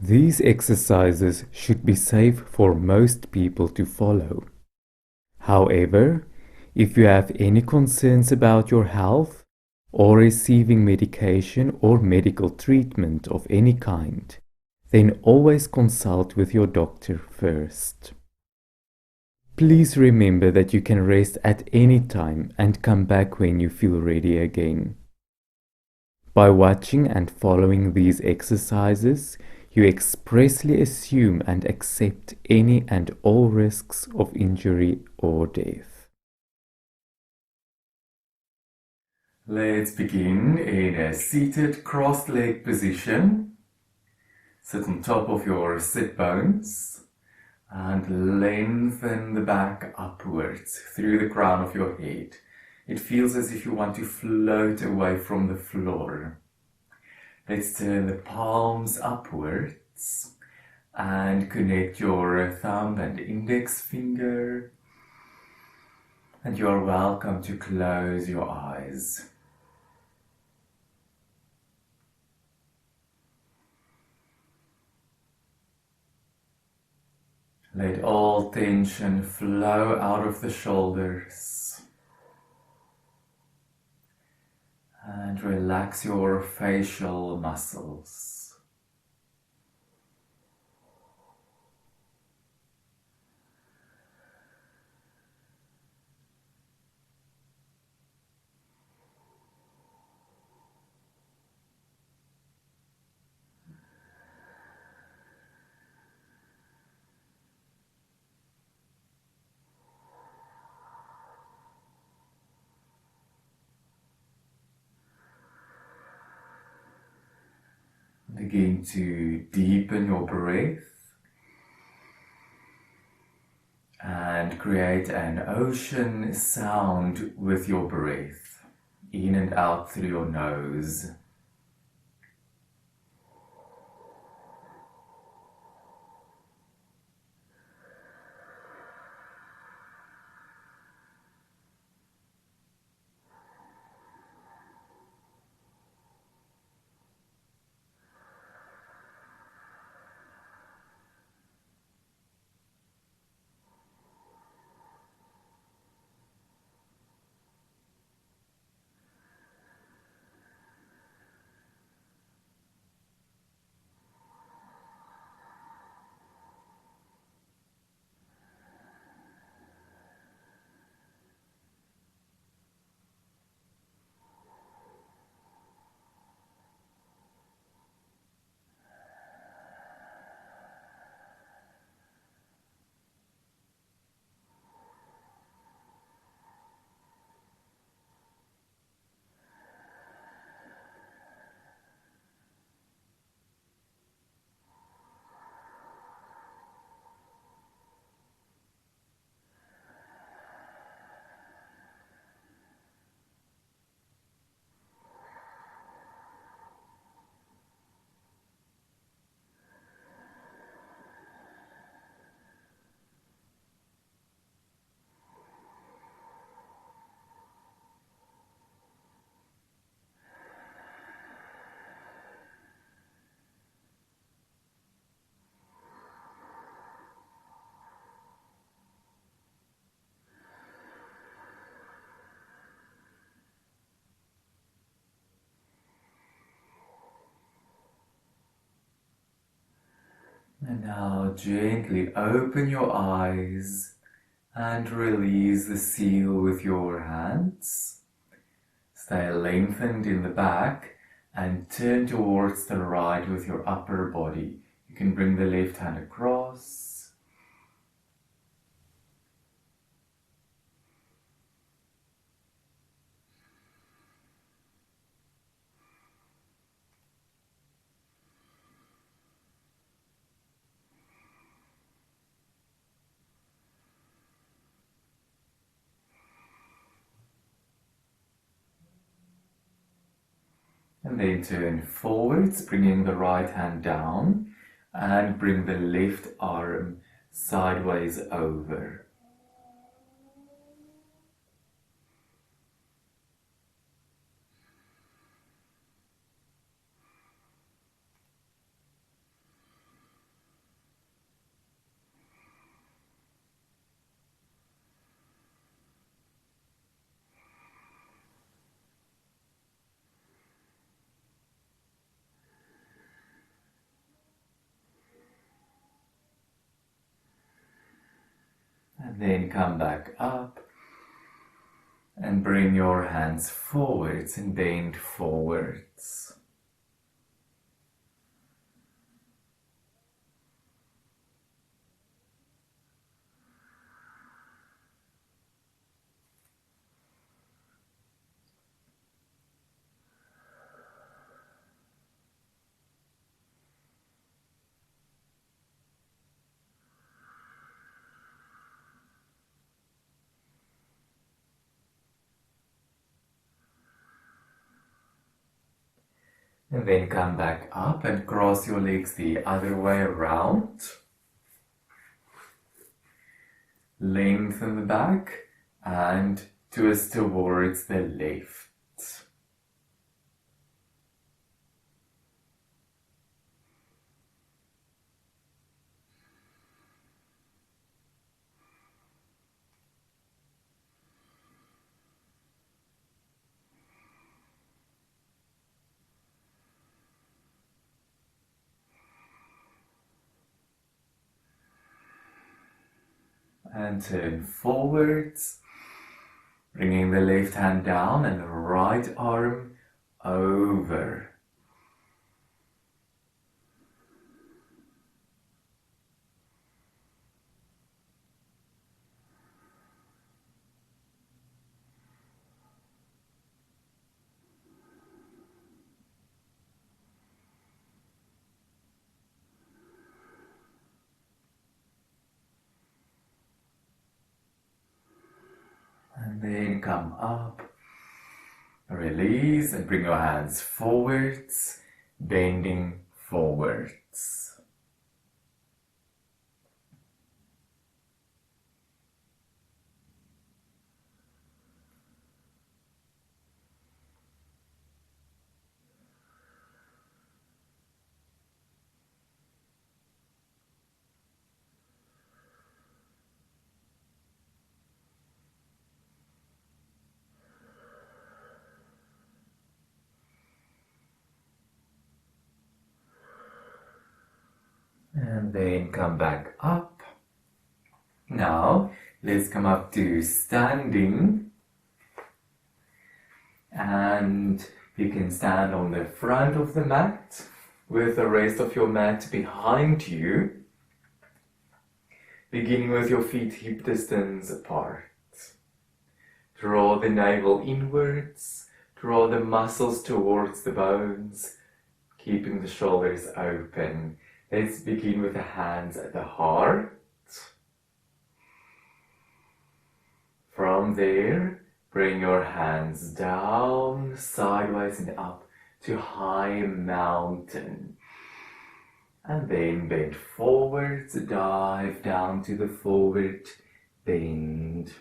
These exercises should be safe for most people to follow. However, if you have any concerns about your health or receiving medication or medical treatment of any kind, then always consult with your doctor first. Please remember that you can rest at any time and come back when you feel ready again. By watching and following these exercises, you expressly assume and accept any and all risks of injury or death. Let's begin in a seated crossed-leg position. Sit on top of your sit bones and lengthen the back upwards through the crown of your head. It feels as if you want to float away from the floor. Let's turn the palms upwards and connect your thumb and index finger. And you are welcome to close your eyes. Let all tension flow out of the shoulders. And relax your facial muscles. Begin to deepen your breath and create an ocean sound with your breath, in and out through your nose. And now gently open your eyes and release the seal with your hands. Stay lengthened in the back and turn towards the right with your upper body. You can bring the left hand across. And then turn forwards, bringing the right hand down and bring the left arm sideways over. Then come back up and bring your hands forwards and bend forwards. And then come back up and cross your legs the other way around. Lengthen the back and twist towards the left. And turn forwards, bringing the left hand down and the right arm over. And then come up, release and bring your hands forwards, bending forwards. And then come back up. Now, let's come up to standing. And you can stand on the front of the mat with the rest of your mat behind you. Beginning with your feet hip distance apart. Draw the navel inwards. Draw the muscles towards the bones. Keeping the shoulders open. Let's begin with the hands at the heart. From there, bring your hands down, sideways and up to high mountain. And then bend forwards, dive down to the forward bend.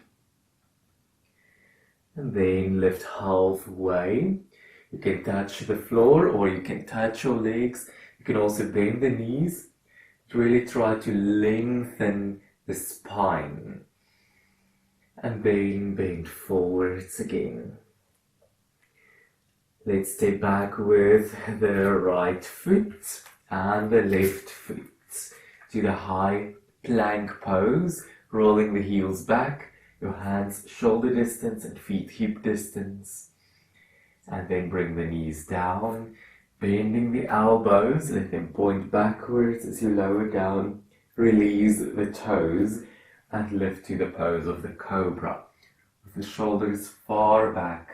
And then lift halfway. You can touch the floor or you can touch your legs. You can also bend the knees. Really try to lengthen the spine. And then bend forwards again. Let's step back with the right foot and the left foot to the high plank pose, rolling the heels back, your hands shoulder distance and feet hip distance. And then bring the knees down, bending the elbows, let them point backwards as you lower down, release the toes and lift to the pose of the cobra, with the shoulders far back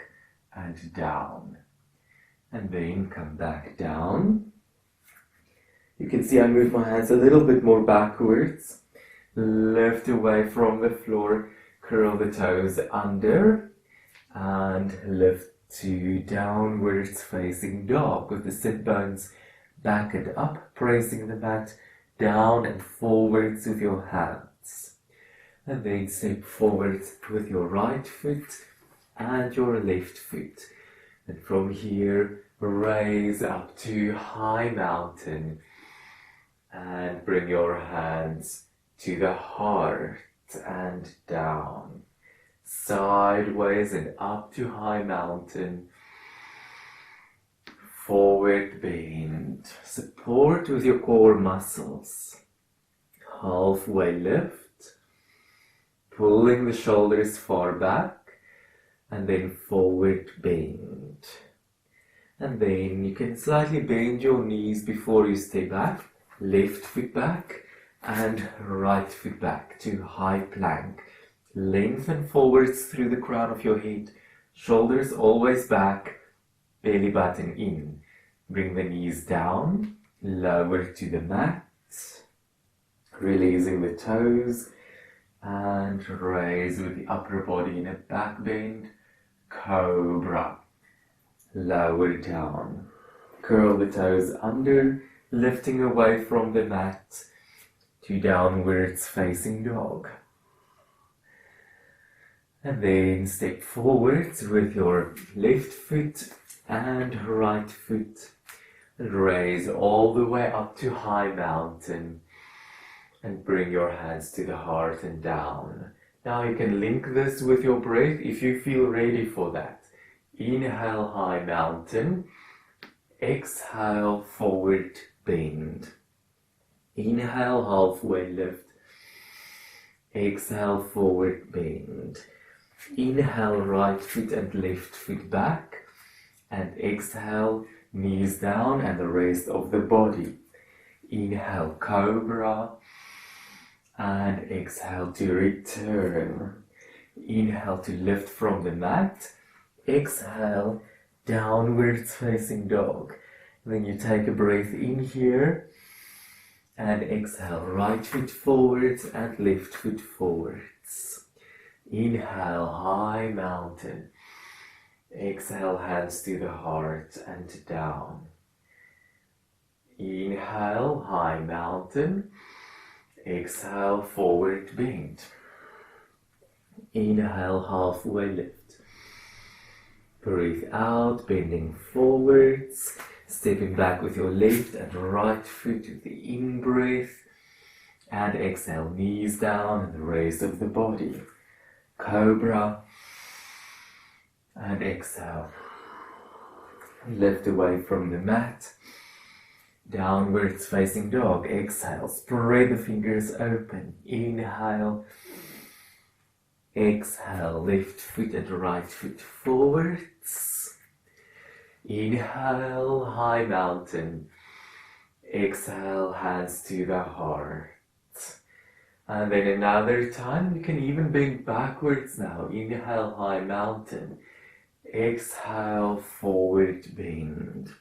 and down. And then come back down. You can see I move my hands a little bit more backwards, lift away from the floor, curl the toes under and lift to downwards facing dog with the sit bones back and up, pressing the mat down and forwards with your hands. And then step forwards with your right foot and your left foot. And from here, raise up to high mountain and bring your hands to the heart and down. Sideways and up to high mountain. Forward bend. Support with your core muscles. Halfway lift. pulling the shoulders far back, and then forward bend. And then you can slightly bend your knees before you stay back. Left foot back and right foot back to high plank. Lengthen forwards through the crown of your head. Shoulders always back, belly button in. Bring the knees down, lower to the mat. Releasing the toes and raise with the upper body in a back bend. Cobra. Lower down. Curl the toes under, lifting away from the mat to downwards facing dog. And then step forwards with your left foot and right foot. And raise all the way up to high mountain. And bring your hands to the heart and down. Now you can link this with your breath if you feel ready for that. Inhale, high mountain. Exhale, forward bend. Inhale, halfway lift. Exhale, forward bend. Inhale, right foot and left foot back. And exhale, knees down and the rest of the body. Inhale, cobra. And exhale to return. Inhale to lift from the mat. Exhale, downwards facing dog. Then you take a breath in here. And exhale, right foot forwards and left foot forwards. Inhale, high mountain. Exhale, hands to the heart and down. Inhale, high mountain. Exhale, forward bend. Inhale, halfway lift. Breathe out, bending forwards. Stepping back with your left and right foot with the in-breath. And exhale, knees down and the rest of the body. Cobra. And exhale. Lift away from the mat. Downwards facing dog. Exhale. Spread the fingers open. Inhale. Exhale. Left foot and right foot forwards. Inhale. High mountain. Exhale. Hands to the heart. And then another time you can even bend backwards now. Inhale. High mountain. Exhale. Forward bend.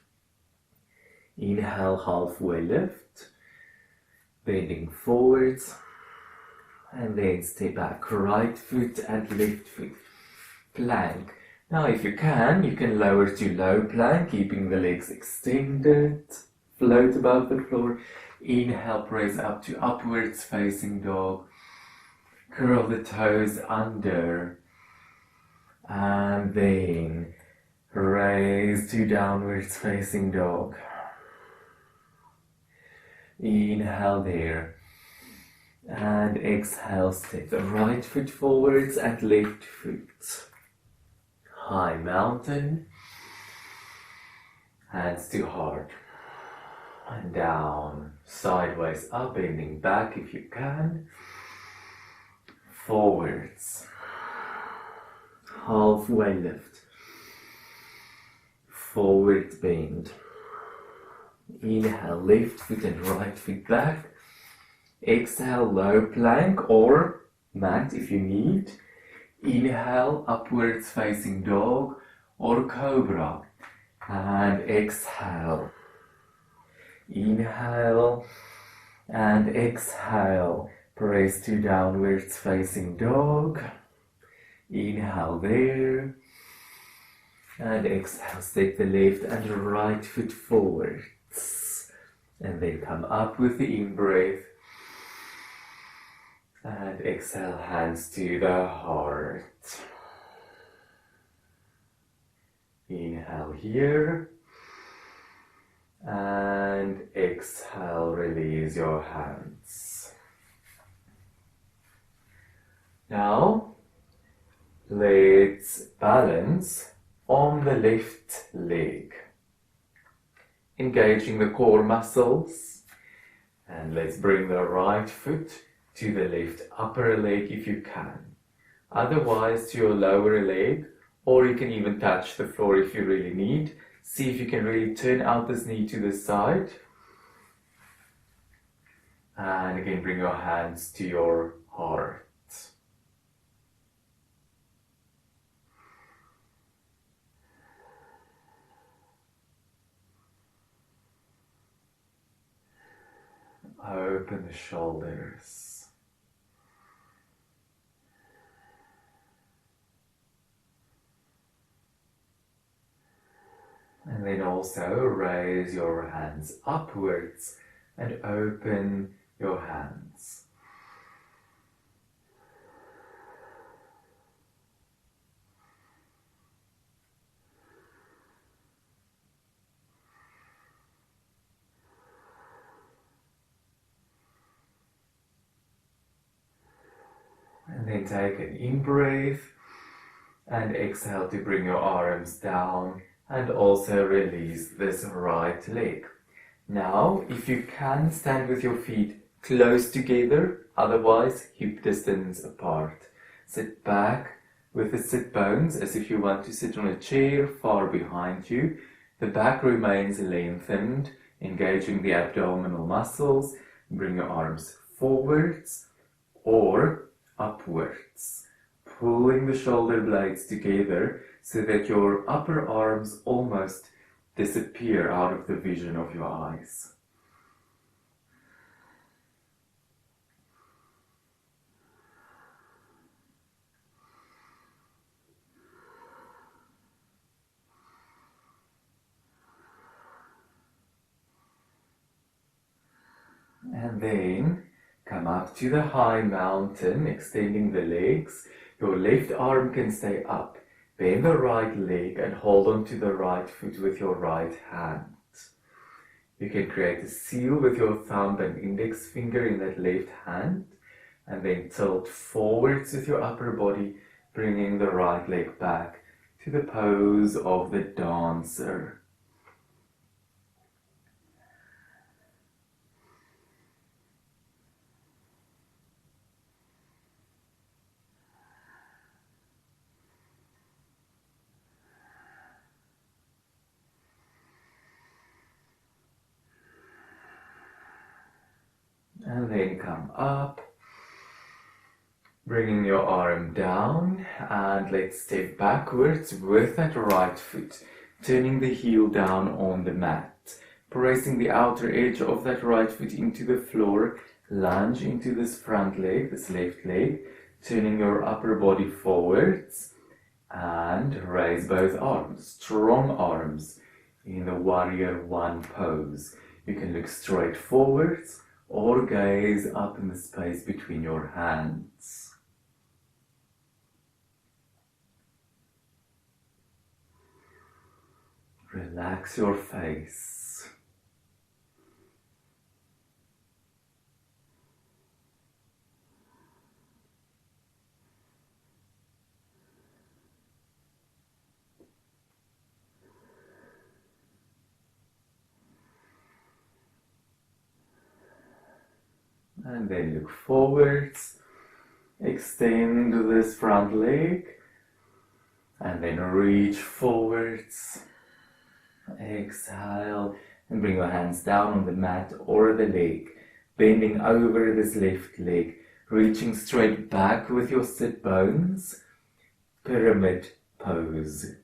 Inhale, halfway lift, bending forwards, and then step back, right foot and left foot, plank. Now if you can lower to low plank, keeping the legs extended, float above the floor. Inhale, press up to upwards facing dog, curl the toes under, and then raise to downwards facing dog. Inhale there. And exhale, step the right foot forwards and left foot. High mountain. Hands to heart. And down. Sideways up, bending back if you can. Forwards. Halfway lift. Forward bend. Inhale, left foot and right foot back. Exhale, low plank or mat if you need. Inhale, upwards facing dog or cobra. And exhale. Inhale and exhale. Press to downwards facing dog. Inhale there. And exhale, step the left and right foot forward. And then come up with the in-breath. And exhale, hands to the heart. Inhale here. And exhale, release your hands. Now, let's balance on the left leg. Engaging the core muscles, and let's bring the right foot to the left upper leg if you can. Otherwise, to your lower leg, or you can even touch the floor if you really need. See if you can really turn out this knee to the side. And again, bring your hands to your heart. Open the shoulders. And then also raise your hands upwards and open your hands. And then take an in-breath and exhale to bring your arms down and also release this right leg. Now, if you can, stand with your feet close together, otherwise hip distance apart. Sit back with the sit bones as if you want to sit on a chair far behind you. The back remains lengthened, engaging the abdominal muscles. Bring your arms forwards or upwards, pulling the shoulder blades together so that your upper arms almost disappear out of the vision of your eyes. And then come up to the high mountain, extending the legs. Your left arm can stay up. Bend the right leg and hold on to the right foot with your right hand. You can create a seal with your thumb and index finger in that left hand, and then tilt forwards with your upper body, bringing the right leg back to the pose of the dancer. And then come up, bringing your arm down, and let's step backwards with that right foot, turning the heel down on the mat, pressing the outer edge of that right foot into the floor, lunge into this front leg, this left leg, turning your upper body forwards, and raise both arms, strong arms, in the warrior one pose. You can look straight forwards, or gaze up in the space between your hands. Relax your face. And then look forwards, extend this front leg, and then reach forwards. Exhale, and bring your hands down on the mat or the leg, bending over this left leg, reaching straight back with your sit bones, pyramid pose.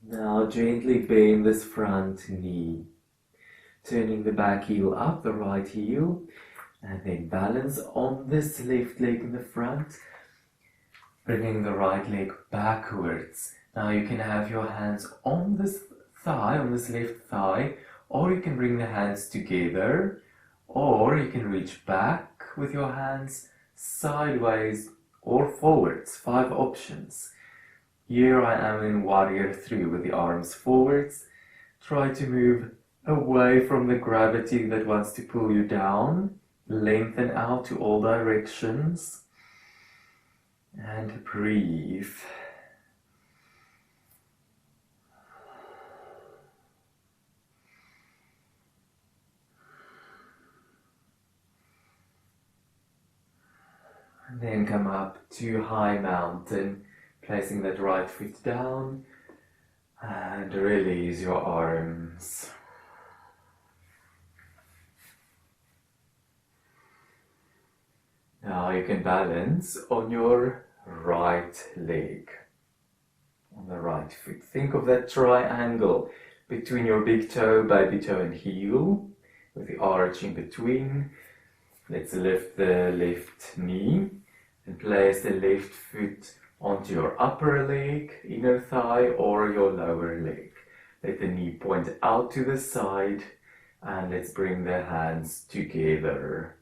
Now gently bend this front knee, turning the back heel up, the right heel, and then balance on this left leg in the front, bringing the right leg backwards. Now you can have your hands on this thigh, on this left thigh, or you can bring the hands together, Or you can reach back with your hands, sideways or forwards. 5 options. Here I am in warrior 3 with the arms forwards. Try to move away from the gravity that wants to pull you down. Lengthen out to all directions. And breathe. And then come up to high mountain, placing that right foot down and release your arms. Now you can balance on your right leg, on the right foot. Think of that triangle between your big toe, baby toe and heel, with the arch in between. Let's lift the left knee and place the left foot onto your upper leg, inner thigh, or your lower leg. Let the knee point out to the side and let's bring the hands together.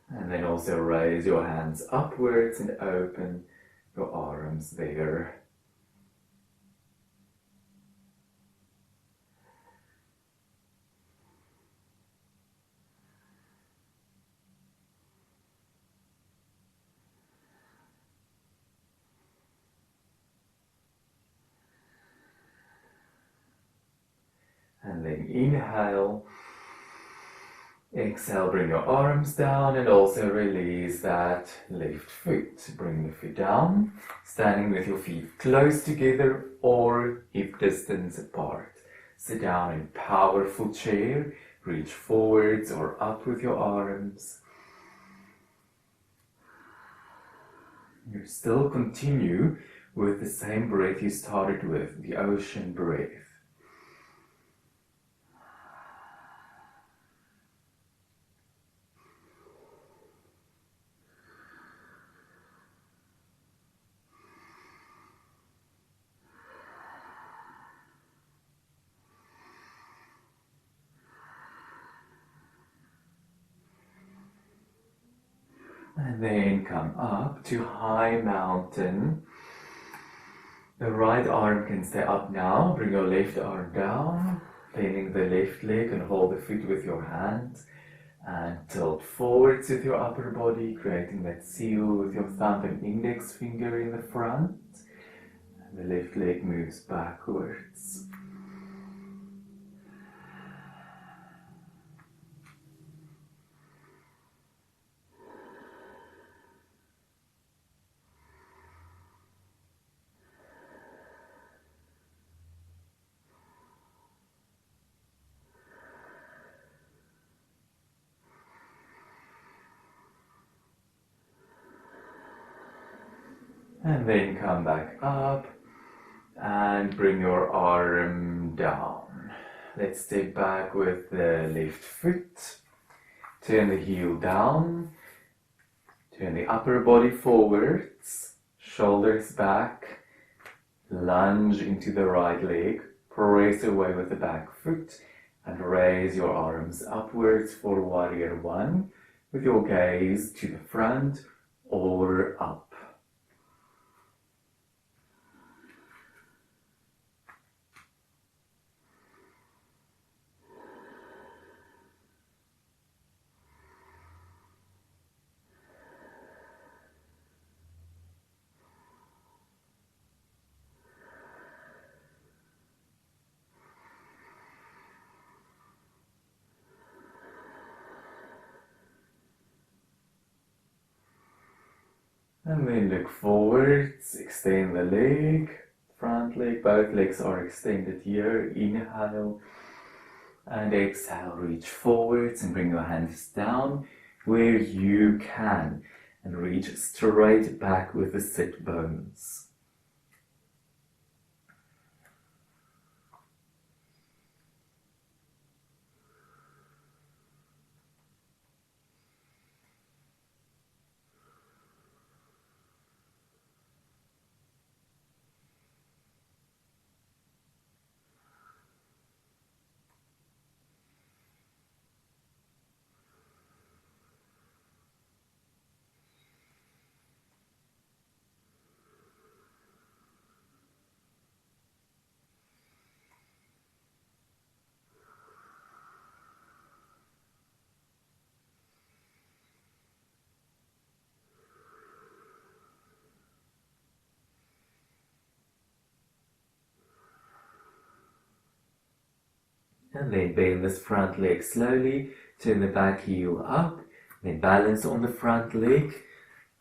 And then also raise your hands upwards and open your arms there. And then inhale. Exhale, bring your arms down and also release that left foot. Bring the foot down, standing with your feet close together or hip distance apart. Sit down in powerful chair, reach forwards or up with your arms. You still continue with the same breath you started with, the ocean breath. And then come up to high mountain. The right arm can stay up now. Bring your left arm down, bending the left leg and hold the foot with your hands. And tilt forwards with your upper body, creating that seal with your thumb and index finger in the front. And the left leg moves backwards. And then come back up and bring your arm down. Let's step back with the left foot. Turn the heel down. Turn the upper body forwards. Shoulders back. Lunge into the right leg. Press away with the back foot. And raise your arms upwards for warrior 1 with your gaze to the front or up. And then look forwards, extend the leg, front leg, both legs are extended here. Inhale and exhale, reach forwards and bring your hands down where you can. and reach straight back with the sit bones. And then bend this front leg slowly, turn the back heel up, then balance on the front leg,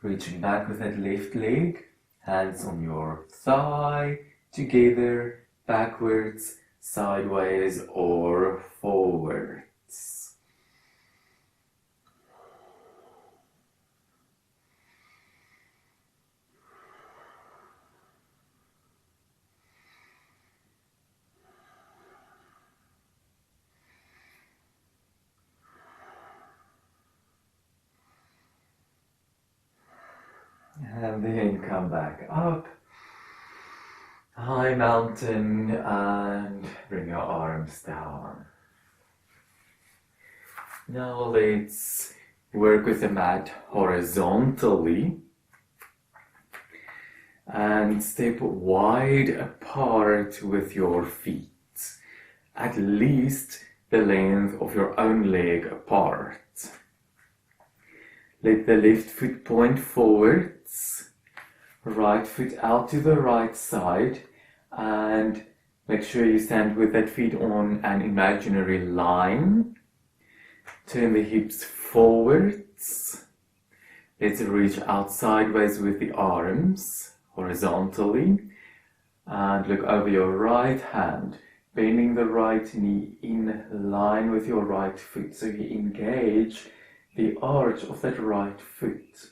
reaching back with that left leg, hands on your thigh, together, backwards, sideways or forwards. And then come back up, high mountain, and bring your arms down. Now let's work with the mat horizontally and step wide apart with your feet, at least the length of your own leg apart. Let the left foot point forwards, right foot out to the right side, and make sure you stand with that feet on an imaginary line. Turn the hips forwards. Let's reach out sideways with the arms, horizontally, and look over your right hand, bending the right knee in line with your right foot, so you engage the arch of that right foot.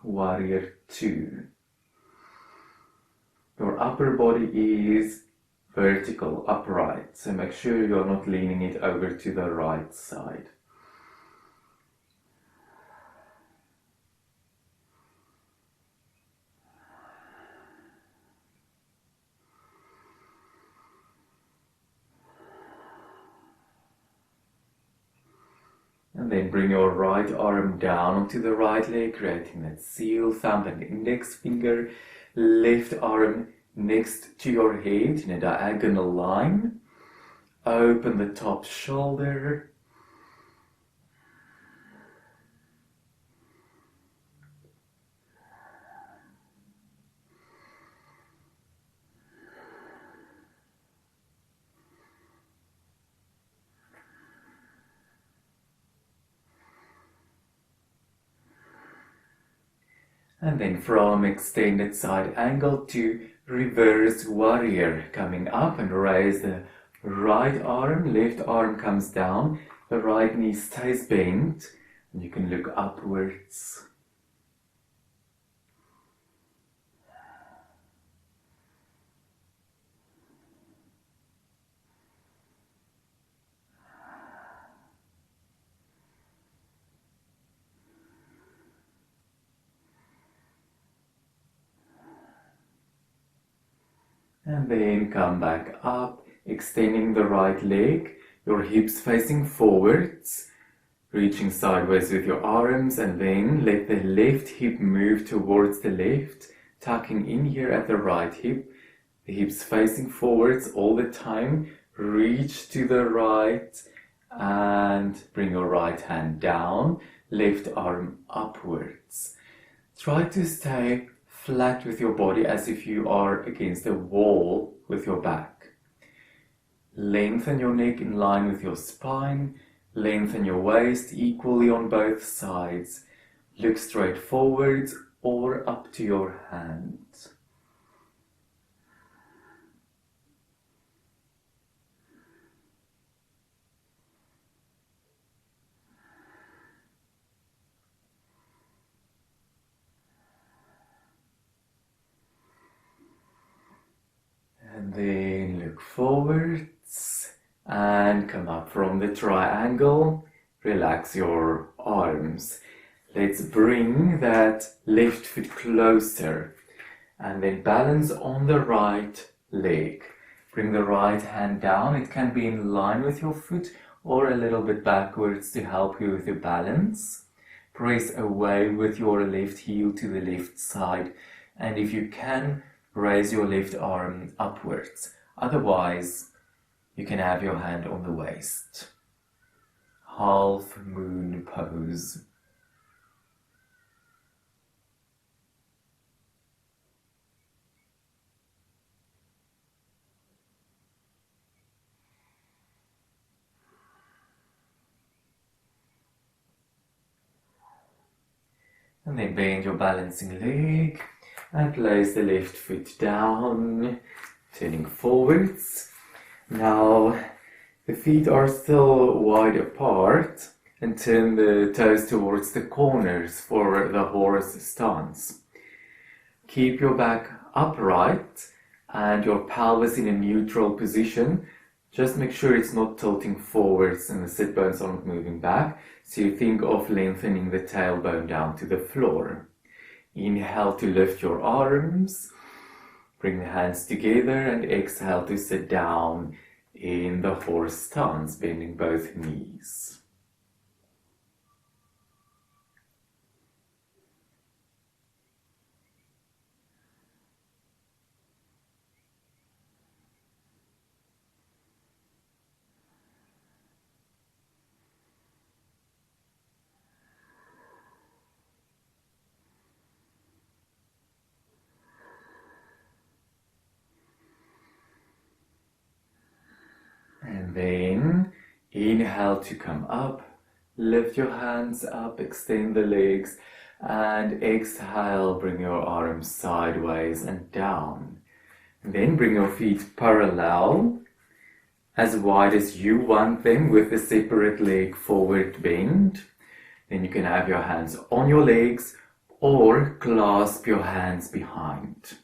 Warrior 2. Your upper body is vertical, upright, so make sure you're not leaning it over to the right side. And then bring your right arm down onto the right leg, creating that seal, thumb and index finger. Left arm next to your head in a diagonal line. Open the top shoulder. And then from extended side angle to reverse warrior, coming up and raise the right arm, left arm comes down, the right knee stays bent, and you can look upwards. And then come back up, extending the right leg, your hips facing forwards, reaching sideways with your arms, and then let the left hip move towards the left, tucking in here at the right hip, the hips facing forwards all the time. Reach to the right and bring your right hand down, left arm upwards. Try to stay flat with your body as if you are against a wall with your back. Lengthen your neck in line with your spine. Lengthen your waist equally on both sides. Look straight forwards or up to your hands. forwards and come up from the triangle. Relax your arms. Let's bring that left foot closer and then balance on the right leg. Bring the right hand down. It can be in line with your foot or a little bit backwards to help you with your balance. Press away with your left heel to the left side, and if you can, raise your left arm upwards. Otherwise, you can have your hand on the waist. Half moon pose. And then bend your balancing leg and place the left foot down, turning forwards. Now the feet are still wide apart, and turn the toes towards the corners for the horse stance. Keep your back upright and your pelvis in a neutral position. Just make sure it's not tilting forwards and the sit bones aren't moving back. So you think of lengthening the tailbone down to the floor. Inhale to lift your arms. Bring the hands together and exhale to sit down in the horse stance, bending both knees. And then inhale to come up, lift your hands up, extend the legs, and exhale, bring your arms sideways and down. And then bring your feet parallel, as wide as you want them, with a separate leg forward bend. Then you can have your hands on your legs or clasp your hands behind.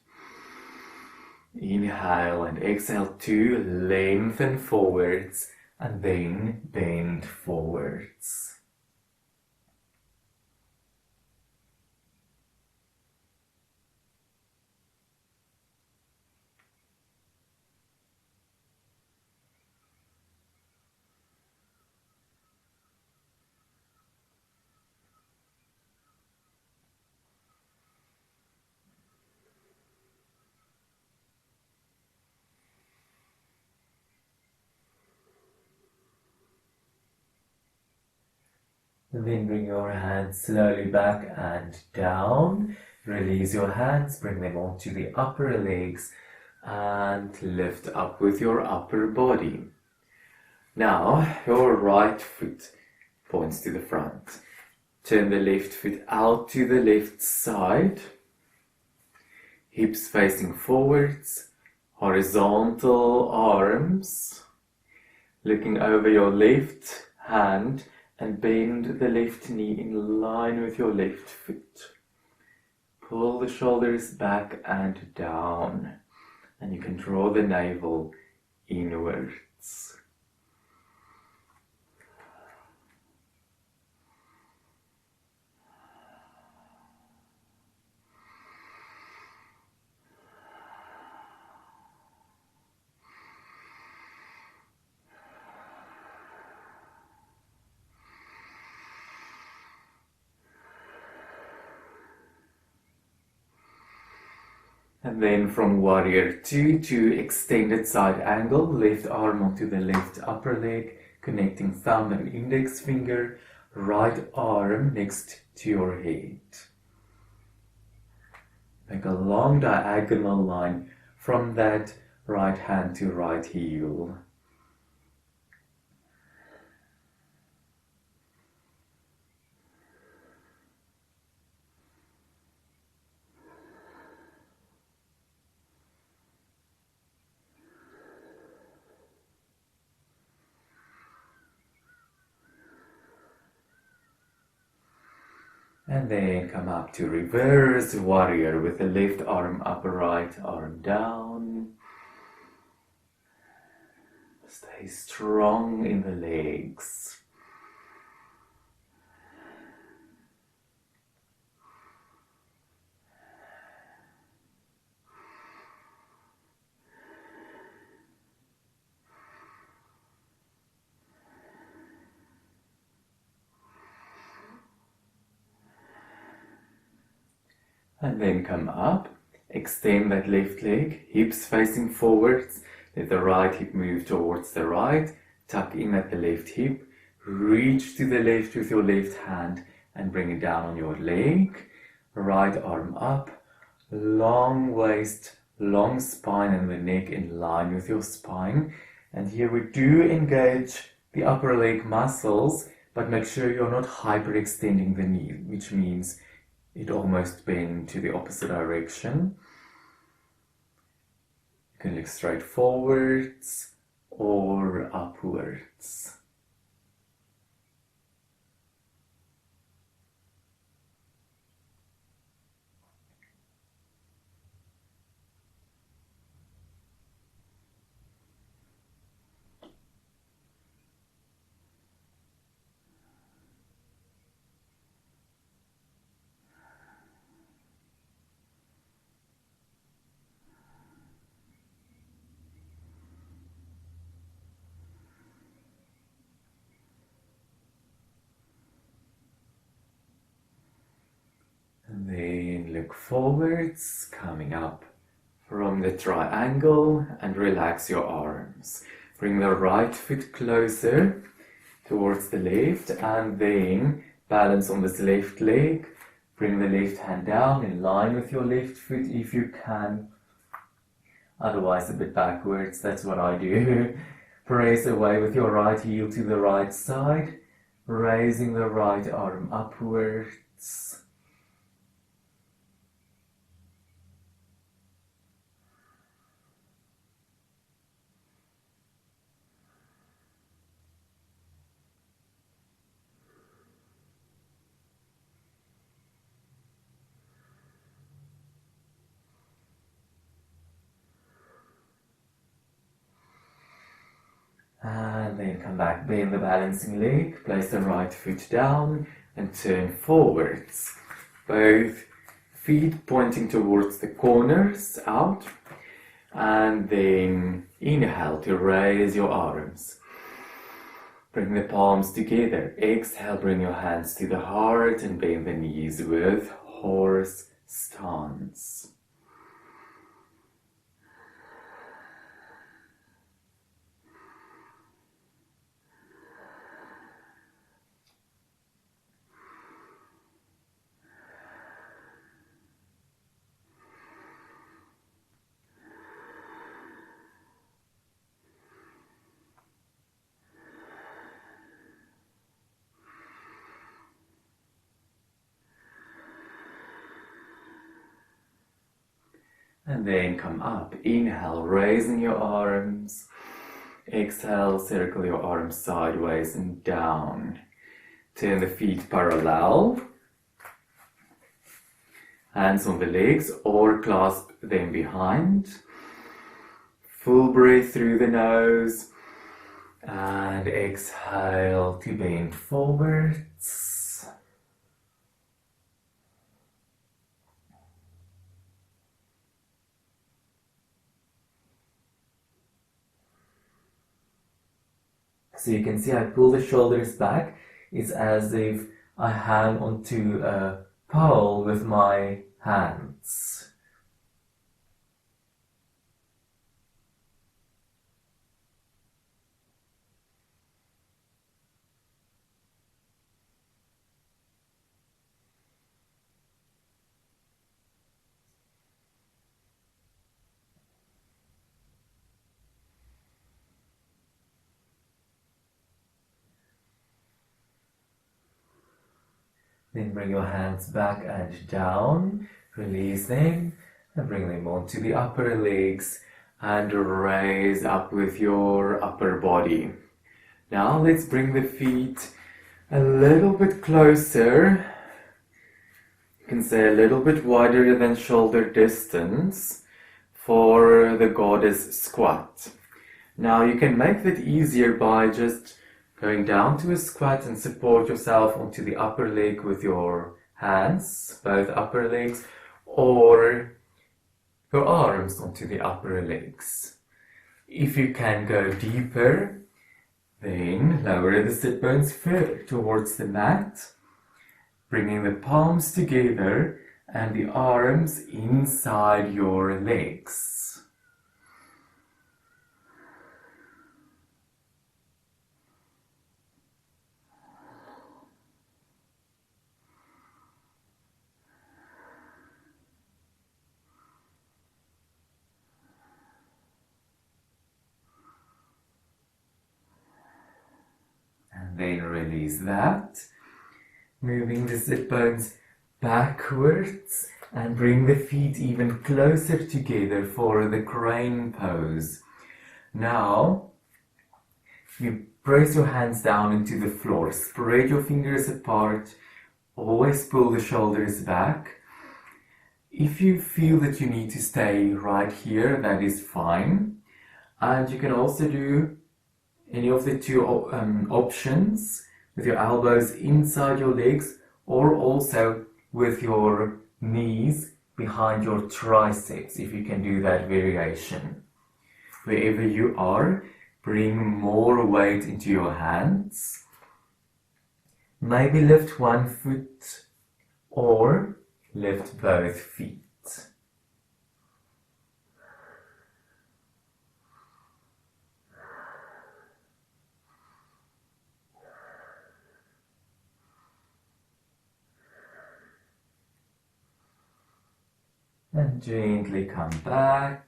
Inhale and exhale to lengthen forwards and then bend forwards. And then bring your hands slowly back and down. Release your hands, bring them onto the upper legs and lift up with your upper body. Now, your right foot points to the front. Turn the left foot out to the left side. Hips facing forwards. Horizontal arms. Looking over your left hand and bend the left knee in line with your left foot. Pull the shoulders back and down, and you can draw the navel inwards. And then from warrior 2 to extended side angle, left arm onto the left upper leg, connecting thumb and index finger, right arm next to your head. Make a long diagonal line from that right hand to right heel. And then come up to reverse warrior with the left arm up, right arm down. Stay strong in the legs. And then come up, extend that left leg, hips facing forwards, let the right hip move towards the right, tuck in at the left hip, reach to the left with your left hand and bring it down on your leg, right arm up, long waist, long spine and the neck in line with your spine. And here we do engage the upper leg muscles, but make sure you're not hyperextending the knee, which means it almost bends to the opposite direction. You can look straight forwards or upwards. And then look forwards, coming up from the triangle and relax your arms. Bring the right foot closer towards the left and then balance on this left leg. Bring the left hand down in line with your left foot if you can. Otherwise a bit backwards, that's what I do. Press away with your right heel to the right side, raising the right arm upwards. And then come back, bend the balancing leg, place the right foot down and turn forwards. Both feet pointing towards the corners out. And then inhale to raise your arms. Bring the palms together. Exhale, bring your hands to the heart and bend the knees with horse stance. And then come up. Inhale, raising your arms. Exhale, circle your arms sideways and down. Turn the feet parallel. Hands on the legs or clasp them behind. Full breath through the nose. And exhale to bend forwards. So you can see I pull the shoulders back. It's as if I hang onto a pole with my hands. Then bring your hands back and down, release them, and bring them onto the upper legs and raise up with your upper body. Now let's bring the feet a little bit closer. You can say a little bit wider than shoulder distance for the goddess squat. Now you can make that easier by just going down to a squat and support yourself onto the upper leg with your hands, both upper legs, or your arms onto the upper legs. If you can go deeper, then lower the sit bones further towards the mat, bringing the palms together and the arms inside your legs. And then release that, moving the sit bones backwards and bring the feet even closer together for the crane pose. Now, you press your hands down into the floor, spread your fingers apart, always pull the shoulders back. If you feel that you need to stay right here, that is fine. And you can also do any of the two options with your elbows inside your legs, or also with your knees behind your triceps, if you can do that variation. Wherever you are, bring more weight into your hands. Maybe lift one foot or lift both feet. And gently come back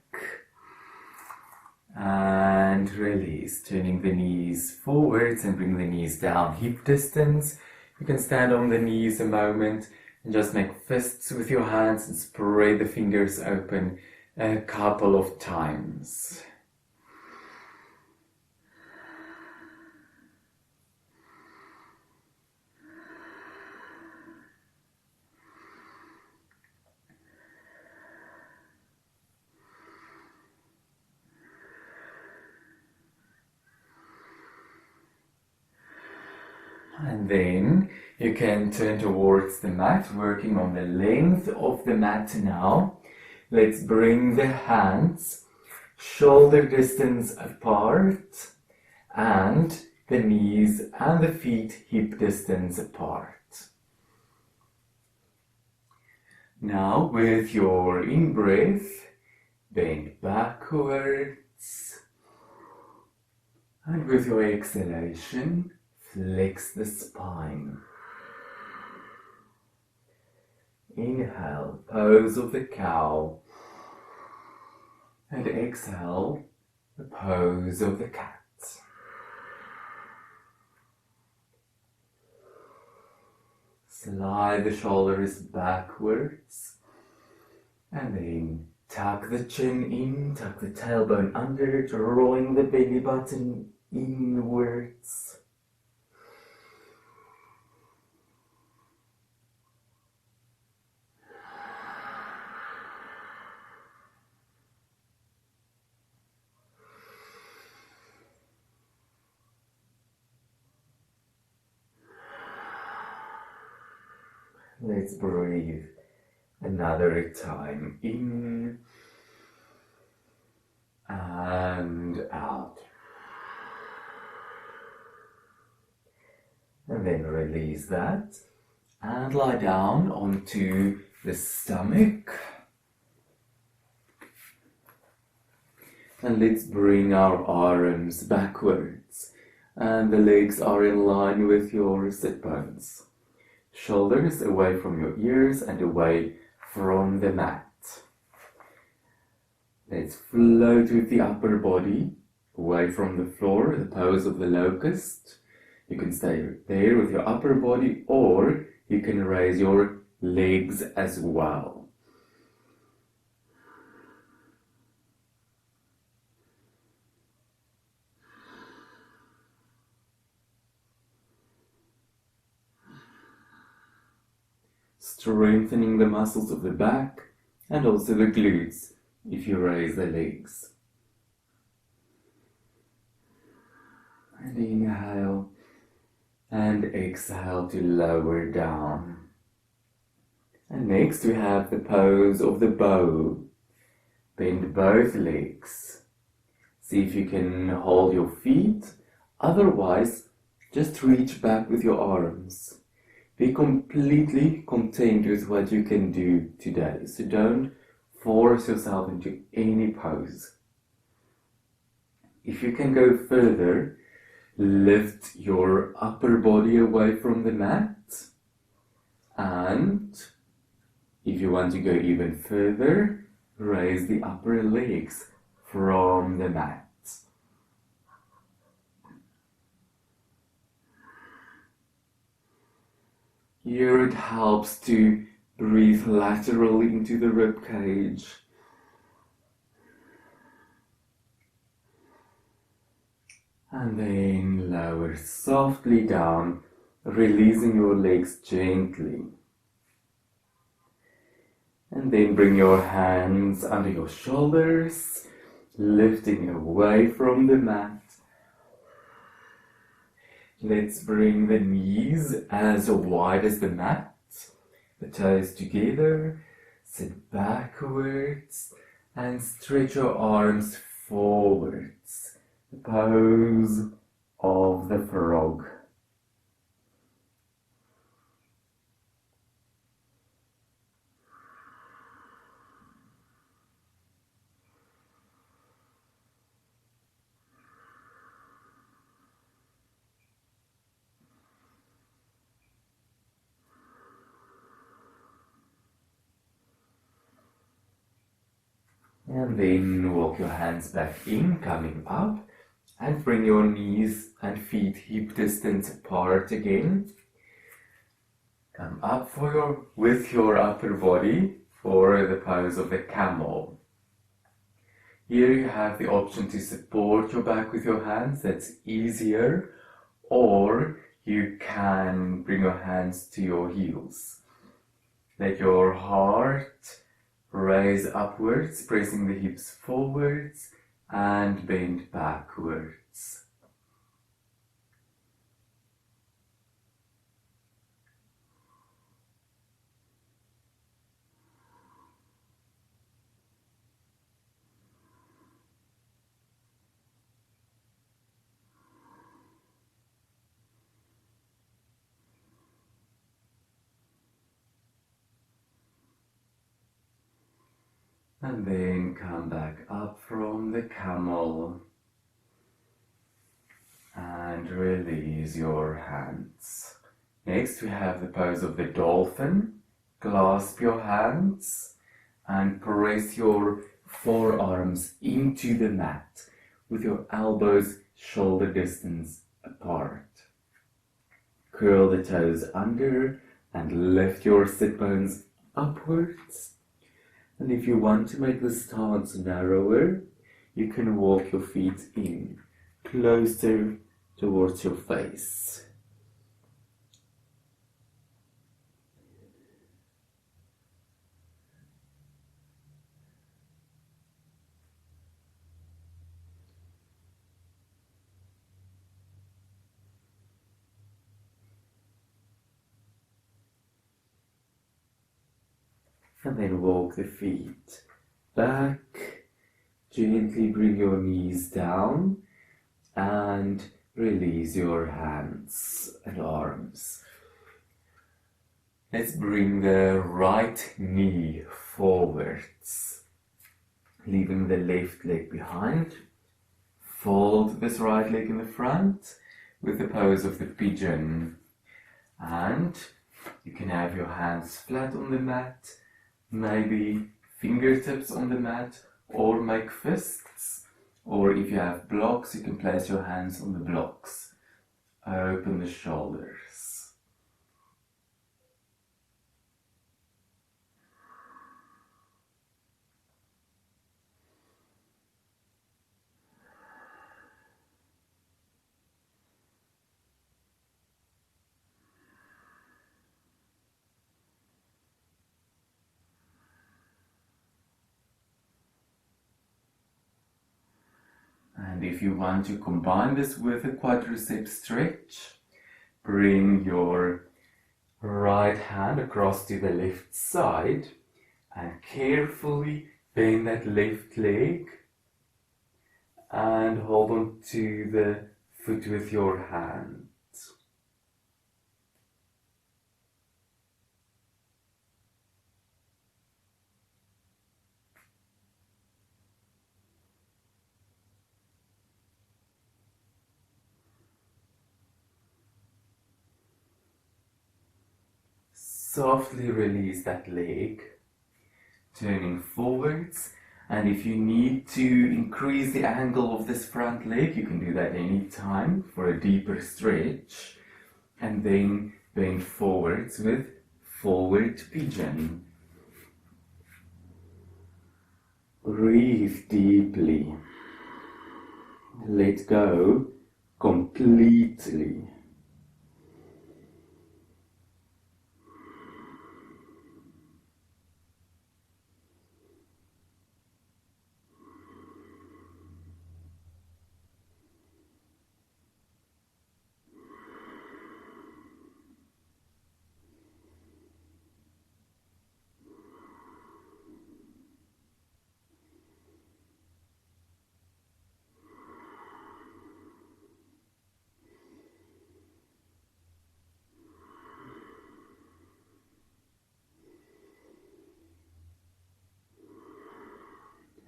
and release, turning the knees forwards and bring the knees down hip distance. You can stand on the knees a moment and just make fists with your hands and spread the fingers open a couple of times. And then you can turn towards the mat, working on the length of the mat now. Let's bring the hands shoulder distance apart and the knees and the feet hip distance apart. Now with your in-breath, bend backwards, and with your exhalation, flex the spine. Inhale, pose of the cow. And exhale, the pose of the cat. Slide the shoulders backwards. And then tuck the chin in, tuck the tailbone under, drawing the belly button inwards. Let's breathe another time in and out. And then release that and lie down onto the stomach. And let's bring our arms backwards and the legs are in line with your sit bones. Shoulders away from your ears and away from the mat. Let's float with the upper body away from the floor, the pose of the locust. You can stay there with your upper body, or you can raise your legs as well. Strengthening the muscles of the back and also the glutes if you raise the legs. And inhale and exhale to lower down. And next we have the pose of the bow. Bend both legs. See if you can hold your feet. Otherwise, just reach back with your arms. Be completely content with what you can do today. So don't force yourself into any pose. If you can go further, lift your upper body away from the mat. And if you want to go even further, raise the upper legs from the mat. Here it helps to breathe laterally into the rib cage. And then lower softly down, releasing your legs gently. And then bring your hands under your shoulders, lifting away from the mat. Let's bring the knees as wide as the mat, the toes together, sit backwards and stretch your arms forwards. The pose of the frog. And then walk your hands back in, coming up, and bring your knees and feet hip distance apart again. Come up with your upper body for the pose of the camel. Here you have the option to support your back with your hands, that's easier, or you can bring your hands to your heels. Let your heart raise upwards, pressing the hips forwards and bend backwards. And then come back up from the camel and release your hands. Next we have the pose of the dolphin. Clasp your hands and press your forearms into the mat with your elbows shoulder distance apart. Curl the toes under and lift your sit bones upwards. And if you want to make the stance narrower, you can walk your feet in, closer towards your face. And then walk the feet back, gently bring your knees down and release your hands and arms. Let's bring the right knee forwards, leaving the left leg behind. Fold this right leg in the front with the pose of the pigeon. And you can have your hands flat on the mat, maybe fingertips on the mat, or make fists. Or if you have blocks, you can place your hands on the blocks. Open the shoulders. And And if you want to combine this with a quadricep stretch, bring your right hand across to the left side and carefully bend that left leg and hold on to the foot with your hand. Softly release that leg, turning forwards. And if you need to increase the angle of this front leg, you can do that anytime for a deeper stretch. And then bend forwards with forward pigeon. Breathe deeply. Let go completely.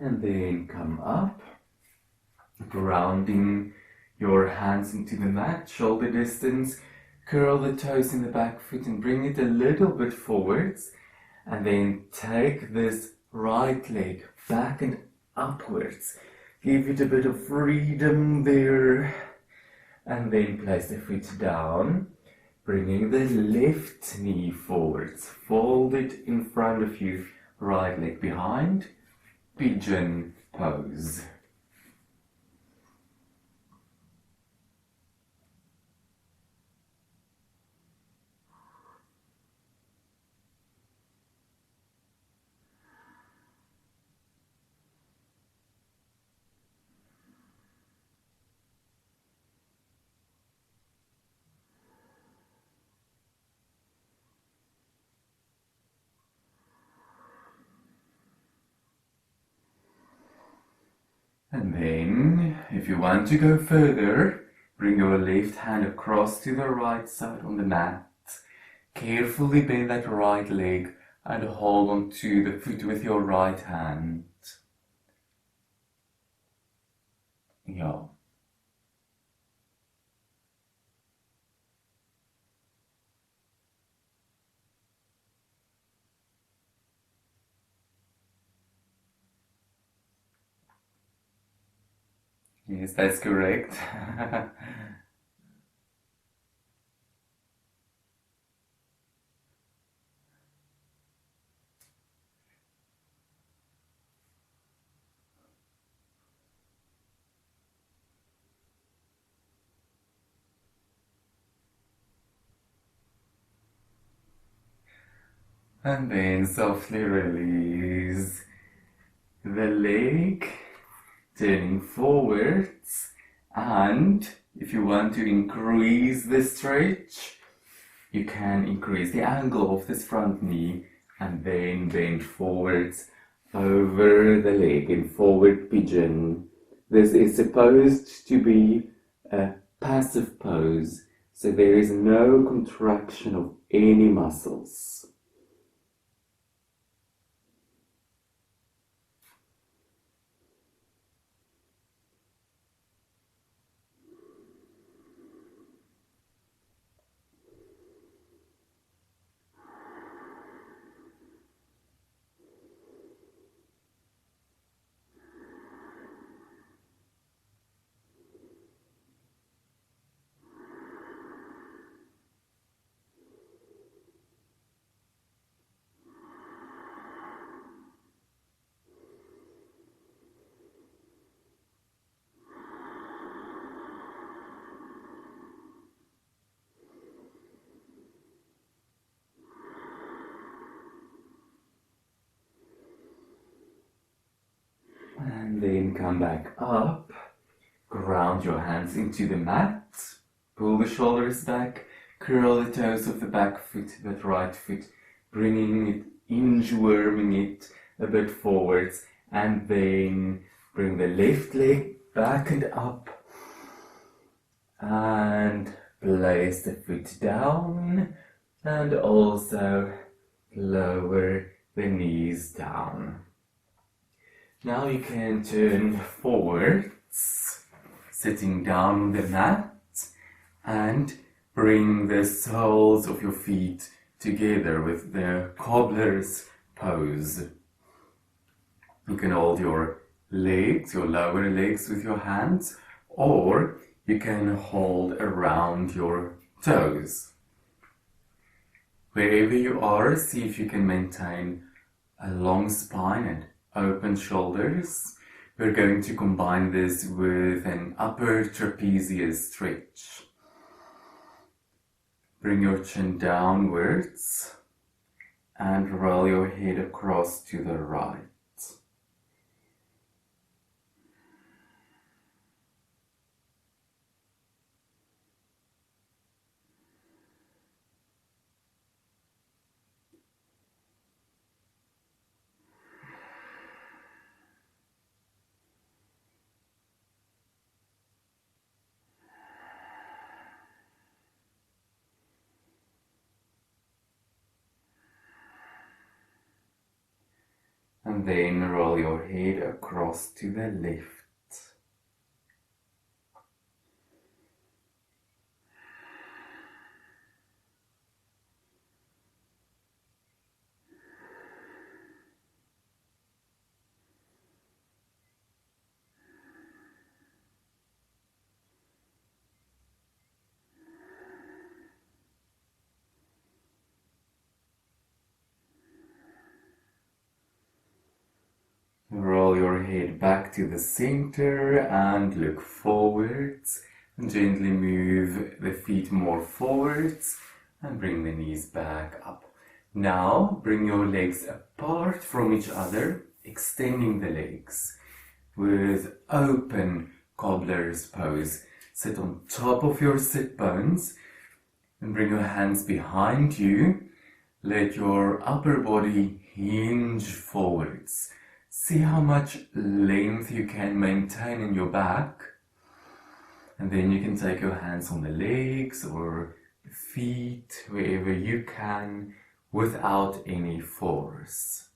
And then come up, grounding your hands into the mat, shoulder distance, curl the toes in the back foot and bring it a little bit forwards. And then take this right leg back and upwards. Give it a bit of freedom there. And then place the foot down, bringing the left knee forwards. Fold it in front of you, right leg behind. Pigeon pose. And then, if you want to go further, bring your left hand across to the right side on the mat. Carefully bend that right leg and hold on to the foot with your right hand. Yeah. Yes, that's correct. And then softly release the leg, turning forwards. And if you want to increase the stretch, you can increase the angle of this front knee and then bend forwards over the leg in forward pigeon. This is supposed to be a passive pose, so there is no contraction of any muscles. And then come back up, ground your hands into the mat. Pull the shoulders back. Curl the toes of the back foot, that right foot, bringing it, inchworming it a bit forwards, and then bring the left leg back and up, and place the foot down, and also lower the knees down. Now you can turn forwards, sitting down on the mat, and bring the soles of your feet together with the cobbler's pose. You can hold your legs, your lower legs with your hands, or you can hold around your toes. Wherever you are, see if you can maintain a long spine and open shoulders. We're going to combine this with an upper trapezius stretch. Bring your chin downwards and roll your head across to the right. And then roll your head across to the left. Roll your head back to the center and look forwards. And gently move the feet more forwards and bring the knees back up. Now bring your legs apart from each other, extending the legs with open cobbler's pose. Sit on top of your sit bones and bring your hands behind you. Let your upper body hinge forwards. See how much length you can maintain in your back. And then you can take your hands on the legs or feet, wherever you can, without any force.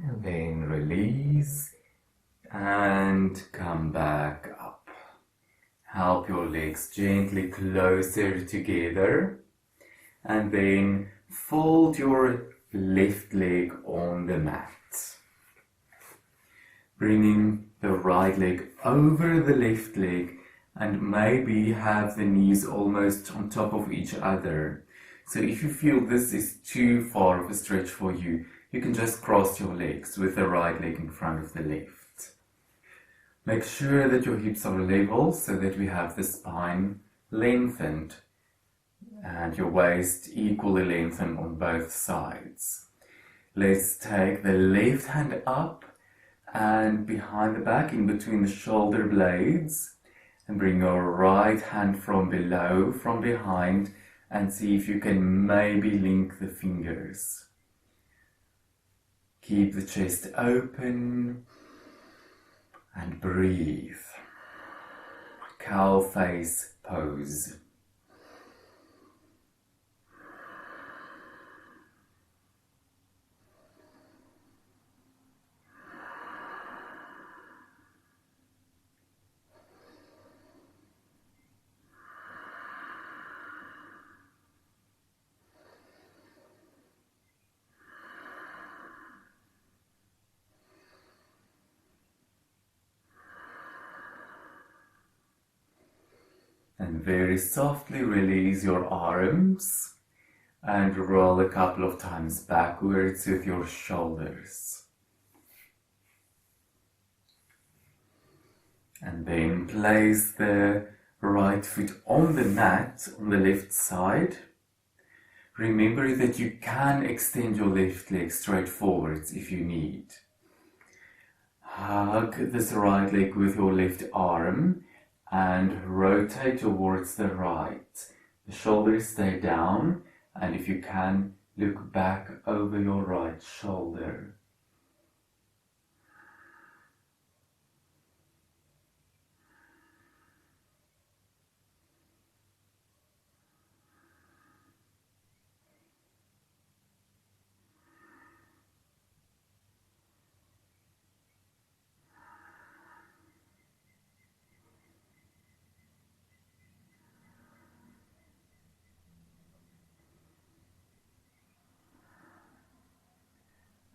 And then release and come back up. Help your legs gently closer together and then fold your left leg on the mat. Bringing the right leg over the left leg and maybe have the knees almost on top of each other. So if you feel this is too far of a stretch for you, you can just cross your legs with the right leg in front of the left. Make sure that your hips are level so that we have the spine lengthened and your waist equally lengthened on both sides. Let's take the left hand up and behind the back in between the shoulder blades and bring your right hand from below, from behind, and see if you can maybe link the fingers. Keep the chest open and breathe. Cow face pose. And very softly release your arms and roll a couple of times backwards with your shoulders. And then place the right foot on the mat on the left side. Remember that you can extend your left leg straight forwards if you need. Hug this right leg with your left arm and rotate towards the right. The shoulders stay down, and if you can, look back over your right shoulder.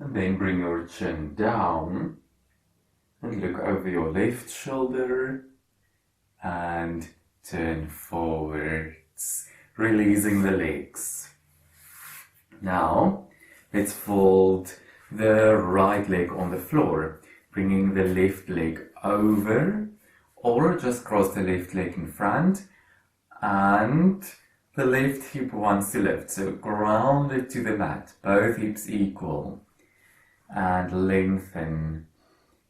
And then bring your chin down and look over your left shoulder and turn forwards, releasing the legs. Now, let's fold the right leg on the floor, bringing the left leg over, or just cross the left leg in front, and the left hip wants to lift, so ground it to the mat, both hips equal. And lengthen.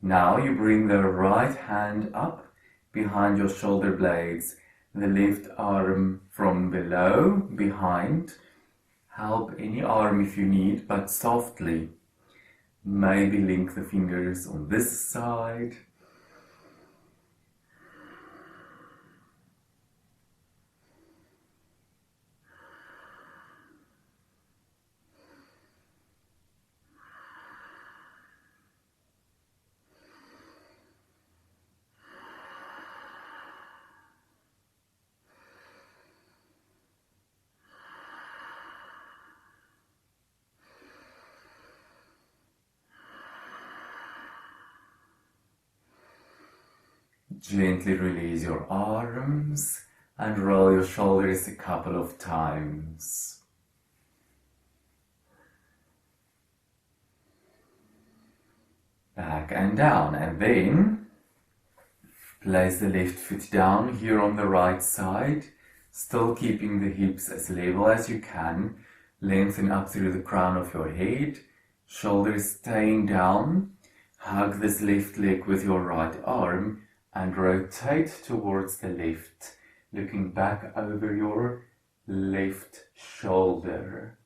Now you bring the right hand up behind your shoulder blades, the left arm from below, behind. Help any arm if you need, but softly. Maybe link the fingers on this side. Gently release your arms and roll your shoulders a couple of times. Back and down, and then place the left foot down here on the right side, still keeping the hips as level as you can. Lengthen up through the crown of your head, shoulders staying down. Hug this left leg with your right arm and rotate towards the left, looking back over your left shoulder.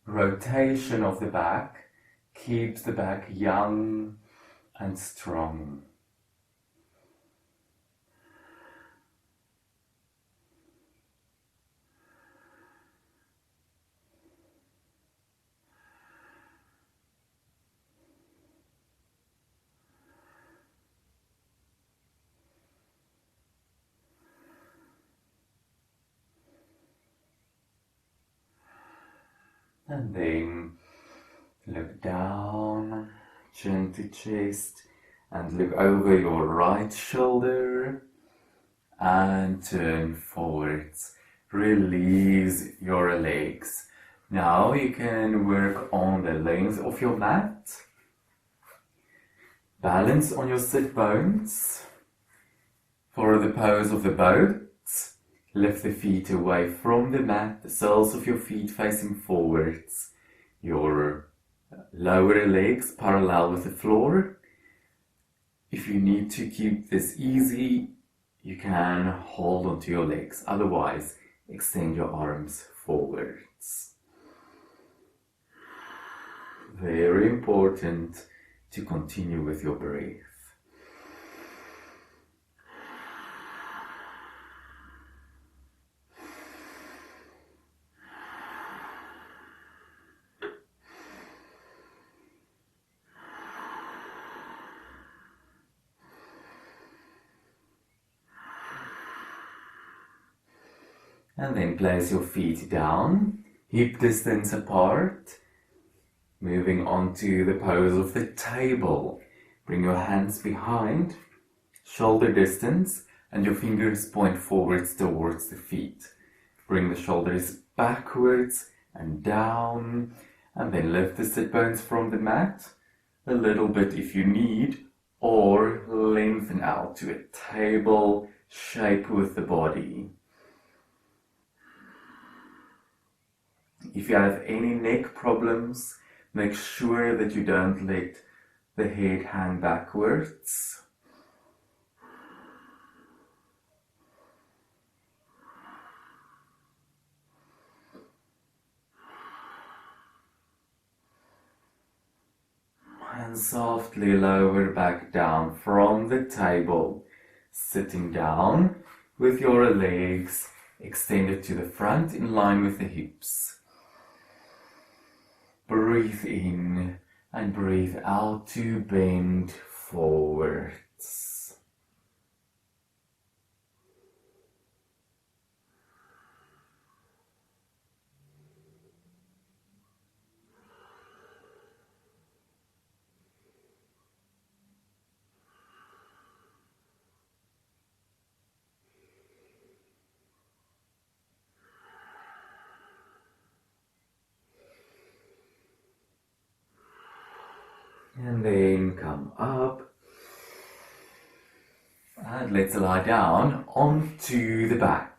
Rotation of the back keeps the back young and strong. And then look down, chin to chest, and look over your right shoulder and turn forwards. Release your legs. Now you can work on the length of your mat. Balance on your sit bones. For the pose of the boat, lift the feet away from the mat, the soles of your feet facing forwards. Your lower legs parallel with the floor. If you need to keep this easy, you can hold onto your legs. Otherwise, extend your arms forwards. Very important to continue with your breath. And then place your feet down, hip distance apart. Moving on to the pose of the table. Bring your hands behind, shoulder distance, and your fingers point forwards towards the feet. Bring the shoulders backwards and down, and then lift the sit bones from the mat a little bit if you need, or lengthen out to a table shape with the body. If you have any neck problems, make sure that you don't let the head hang backwards. And softly lower back down from the table, sitting down with your legs extended to the front in line with the hips. Breathe in and breathe out to bend forwards. And then come up. And let's lie down onto the back.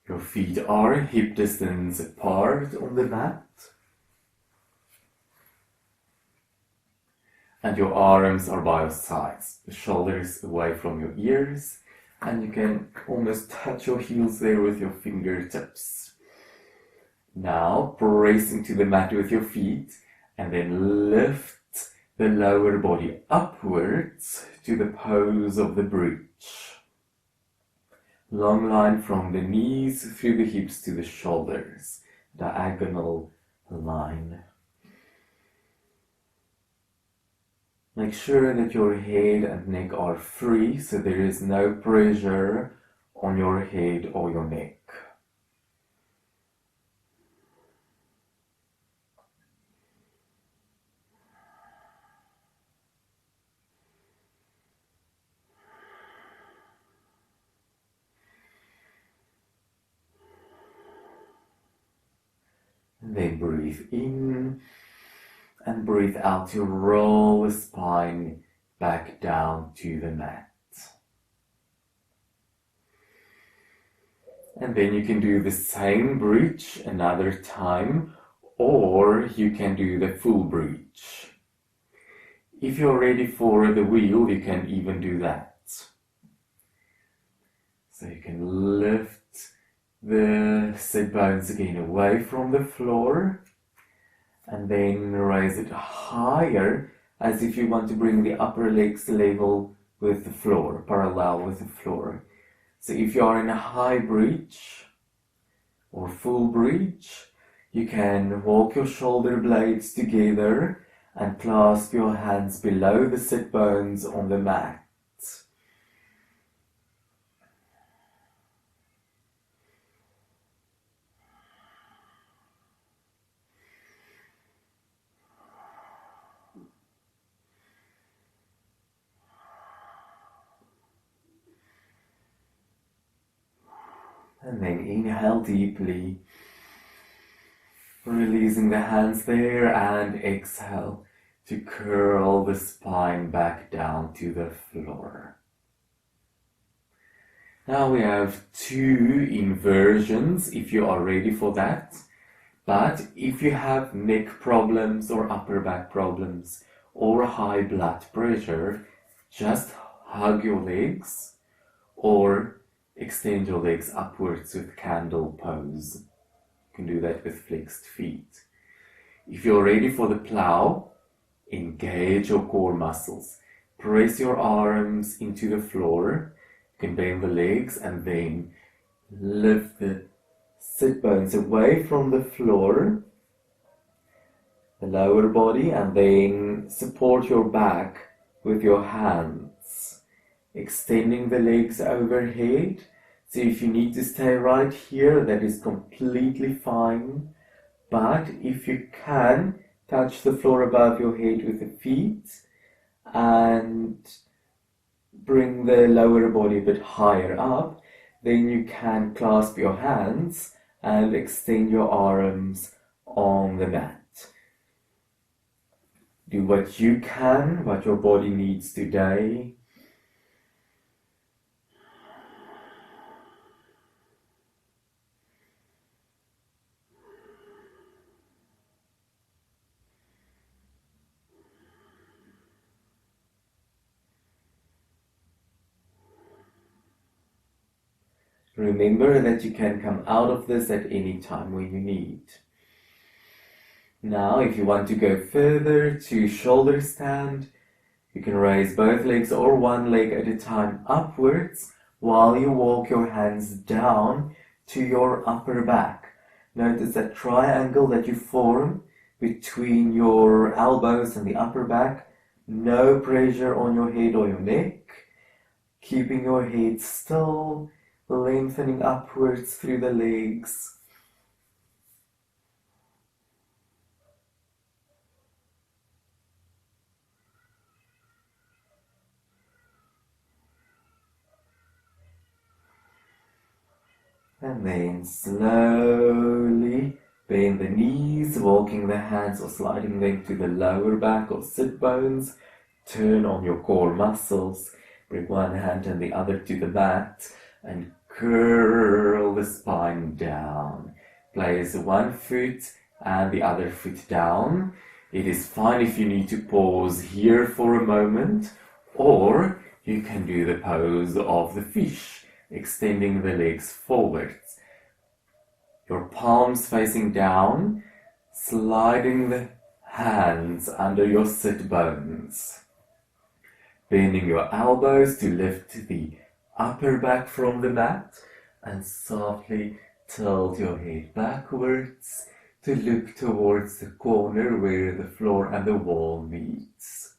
Your feet are hip distance apart on the mat. And your arms are by your sides, the shoulders away from your ears, and you can almost touch your heels there with your fingertips. Now press into the mat with your feet and then lift the lower body upwards to the pose of the bridge. Long line from the knees through the hips to the shoulders, diagonal line. Make sure that your head and neck are free, so there is no pressure on your head or your neck. And then breathe in and breathe out to roll the spine back down to the mat. And then you can do the same bridge another time, or you can do the full bridge. If you're ready for the wheel, you can even do that. So you can lift the sit bones again away from the floor, and then raise it higher as if you want to bring the upper legs level with the floor, parallel with the floor. So if you are in a high bridge or full bridge, you can walk your shoulder blades together and clasp your hands below the sit bones on the mat. And then inhale deeply, releasing the hands there, and exhale to curl the spine back down to the floor. Now we have 2 inversions if you are ready for that. But if you have neck problems or upper back problems or high blood pressure, just hug your legs or extend your legs upwards with candle pose. You can do that with flexed feet. If you're ready for the plow, engage your core muscles. Press your arms into the floor. You can bend the legs and then lift the sit bones away from the floor, the lower body, and then support your back with your hands, extending the legs overhead So if you need to stay right here, that is completely fine. But if you can, touch the floor above your head with the feet and bring the lower body a bit higher up, then you can clasp your hands and extend your arms on the mat. Do what you can, what your body needs today. Remember that you can come out of this at any time when you need. Now, if you want to go further to shoulder stand, you can raise both legs or one leg at a time upwards while you walk your hands down to your upper back. Notice that triangle that you form between your elbows and the upper back. No pressure on your head or your neck. Keeping your head still, lengthening upwards through the legs. And then slowly bend the knees, walking the hands or sliding them to the lower back or sit bones. Turn on your core muscles. Bring one hand and the other to the mat and curl the spine down. Place one foot and the other foot down. It is fine if you need to pause here for a moment, or you can do the pose of the fish, extending the legs forwards. Your palms facing down, sliding the hands under your sit bones. Bending your elbows to lift the upper back from the mat and softly tilt your head backwards to look towards the corner where the floor and the wall meets.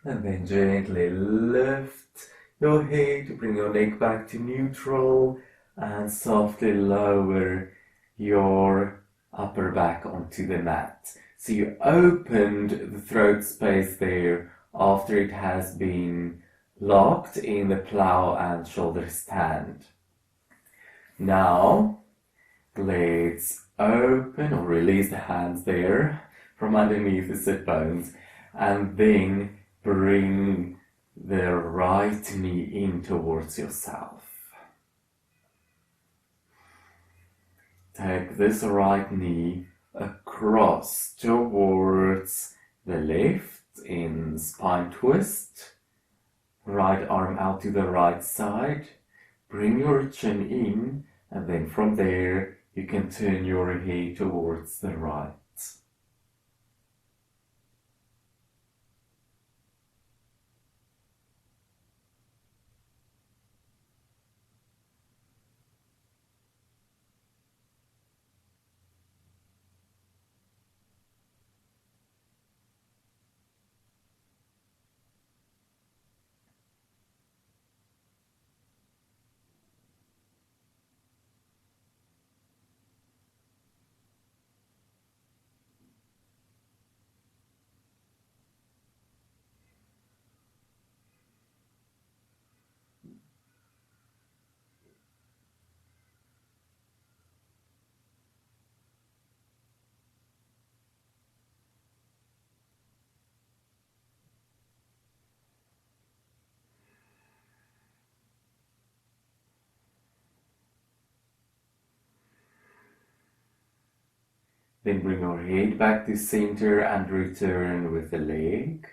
And then gently lift your head, bring your neck back to neutral, and softly lower your upper back onto the mat. So you opened the throat space there after it has been locked in the plow and shoulder stand. Now, let's open or release the hands there from underneath the sit bones, and then bring the right knee in towards yourself. Take this right knee across towards the left in spine twist. Right arm out to the right side. Bring your chin in, and then from there you can turn your head towards the right. Then bring your head back to center and return with the leg.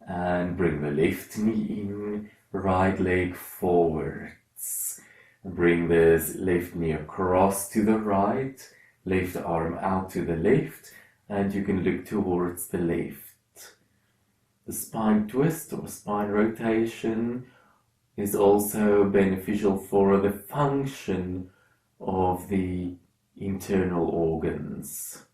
And bring the left knee in, right leg forwards. Bring this left knee across to the right, left arm out to the left, and you can look towards the left. The spine twist or spine rotation is also beneficial for the function of the internal organs.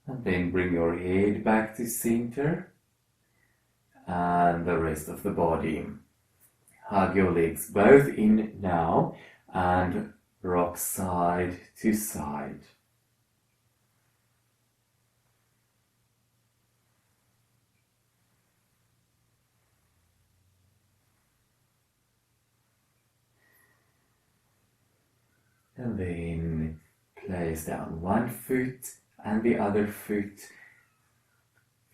And then bring your head back to center and the rest of the body. Hug your legs both in now and rock side to side. And then place down one foot and the other foot.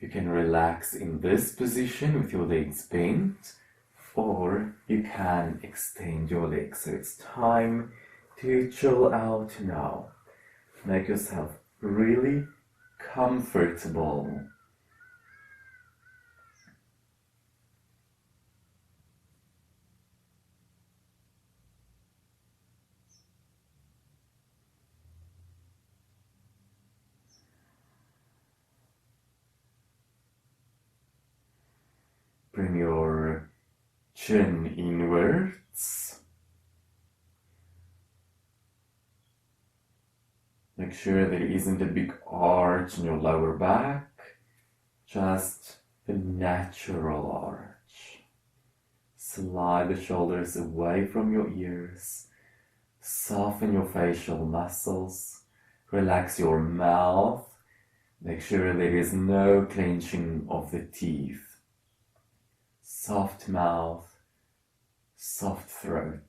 You can relax in this position with your legs bent, or you can extend your legs. So it's time to chill out now. Make yourself really comfortable. Bring your chin inwards. Make sure there isn't a big arch in your lower back, just the natural arch. Slide the shoulders away from your ears. Soften your facial muscles. Relax your mouth. Make sure there is no clenching of the teeth. Soft mouth, soft throat.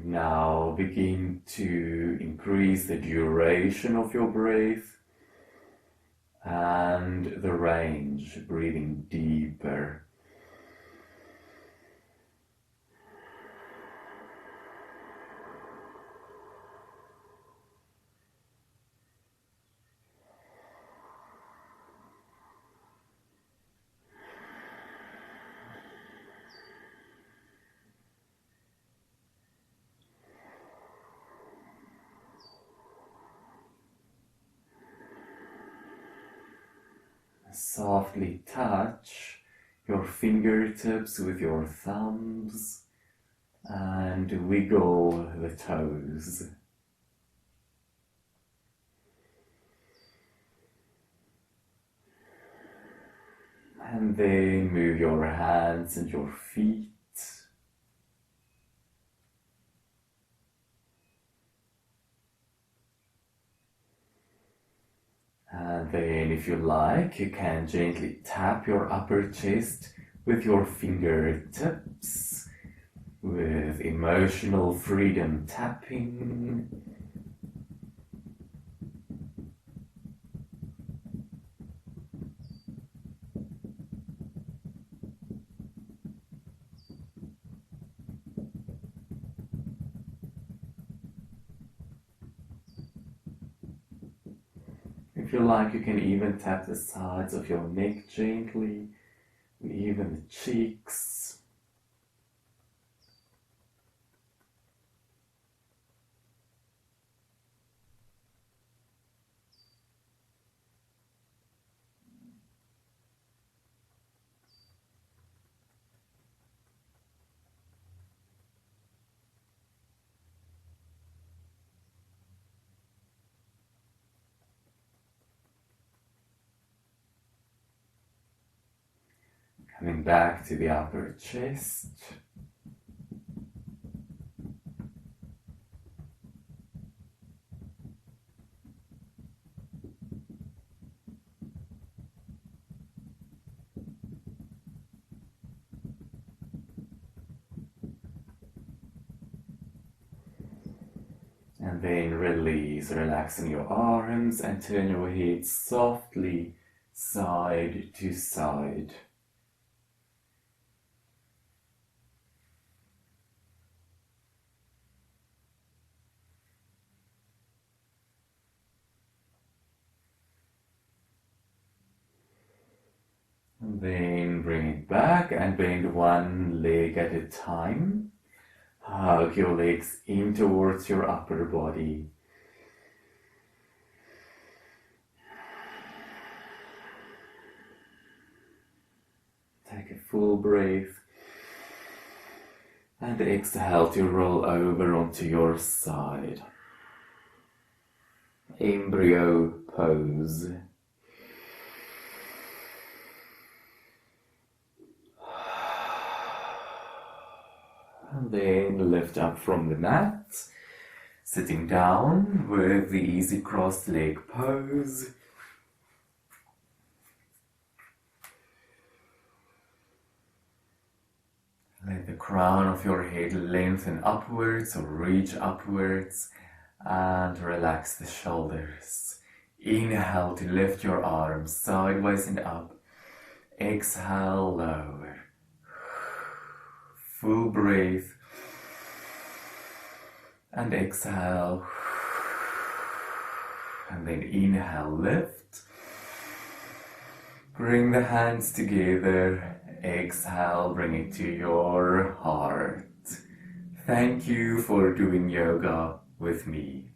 Now begin to increase the duration of your breath and the range, breathing deeper. Softly touch your fingertips with your thumbs and wiggle the toes. And then move your hands and your feet. And then, if you like, you can gently tap your upper chest with your fingertips, with emotional freedom tapping. If you like, you can even tap the sides of your neck gently, even the cheeks. Coming back to the upper chest. And then release, relaxing your arms and turn your head softly side to side. And then bring it back and bend one leg at a time. Hug your legs in towards your upper body. Take a full breath. And exhale to roll over onto your side. Embryo pose. And then lift up from the mat, sitting down with the easy crossed leg pose. Let the crown of your head lengthen upwards or reach upwards and relax the shoulders. Inhale to lift your arms sideways and up. Exhale, lower. Full breath. And exhale. And then inhale, lift. Bring the hands together. Exhale, bring it to your heart. Thank you for doing yoga with me.